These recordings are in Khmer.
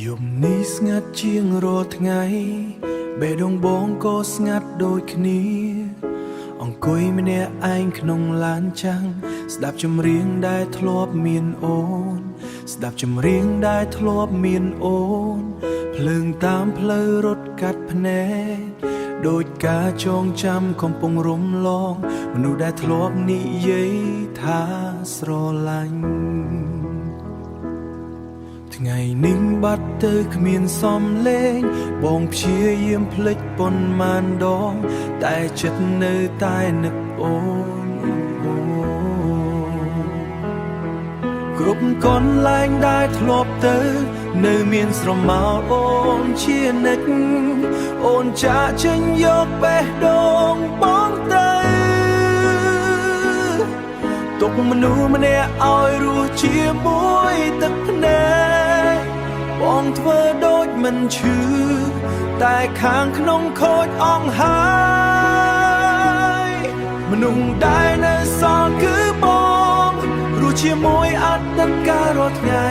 យប់នេះស្ងាត់ជាងរាល់ថ្ងៃបេះដូងបងក៏ស្ងាត់ដូចគ្នាអង្គុយម្នាក់ឯងក្នុងឡានចាំងស្ដាប់ចម្រៀងដែលធ្លាប់មានអូនស្ដាប់ចម្រៀងដែលធ្លាប់មានអូនភ្លើងតាមផ្លូវរត់កាត់ភ្នែកដូចការចងចាំកំពុងរំលងមនុស្សដែលធ្លាប់និយាយថាស្រឡាញ់ថ្ងៃនេះបាត់ទៅគ្មានសំឡេងបងព្យាយាមភ្លេចប៉ុន្មានដងតែចិត្តនៅតែនឹកអូនគ្រប់កន្លែងដែលធ្លាប់ទៅនៅមានស្រមោលអូនជានិច្ចអូនចាក់ចេញយកបេះដូងបងទៅទុកមនុស្សម្នាក់ឲ្យរស់ជាមួយទឹកភ្នែកបងធ្វើដូចមិនឈឺតែខាងក្នុងខូចអង្ហើយមនុស្សដែលនៅសល់គឺបងរស់ជាមួយអតីតកាលរាល់ថ្ងៃ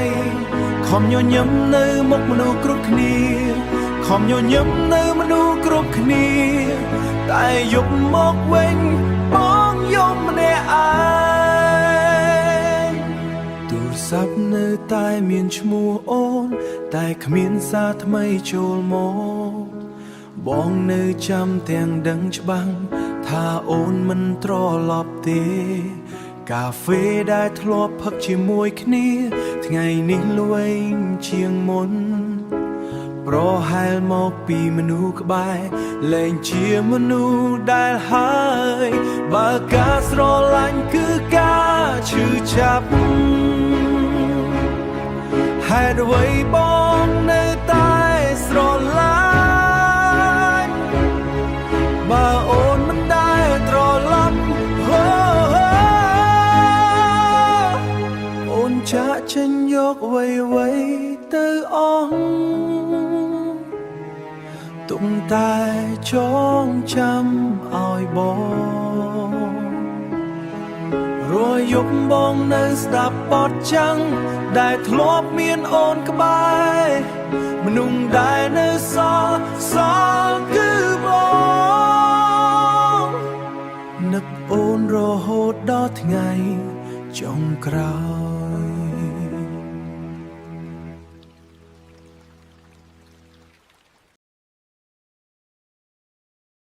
ខំញញឹមនៅមុខមនុស្សគ្រប់គ្នាខំញញឹមនៅមនុស្សគ្រប់គ្នាតែយប់មកវិញបងយំម្នាក់ឯងទូរស័ព្ទនៅតែមានឈ្មោះអូនតែគ្មានសារថ្មីចូលមកបងនៅចាំទាំងដឹងច្បាស់ថាអូនមិនត្រឡប់ទេកាហ្វេដែលធ្លាប់ផឹកជាមួយគ្នាថ្ងៃនេះល្វែងជាងមុនប្រហែលមកពីមនុស្សក្បែរលែងជាមនុស្សដែលហើយបើការស្រឡាញ់គឺការឈឺចាប់ហេតុអ្វីបងនៅតែស្រឡាញ់បើអូនមិនដែលត្រឡប់អូនចាក់ចេញយកអ្វីទៅអស់ទុំតែចងចាំឲ្យបងរាល់យប់បងនៅស្ដាប់បទចាំងដែលធ្លាប់មានអូនក្បែរមនុស្សដែលនៅសល់គឺបងនឹកអូនរហូតដល់ថ្ងៃចុងក្រោយ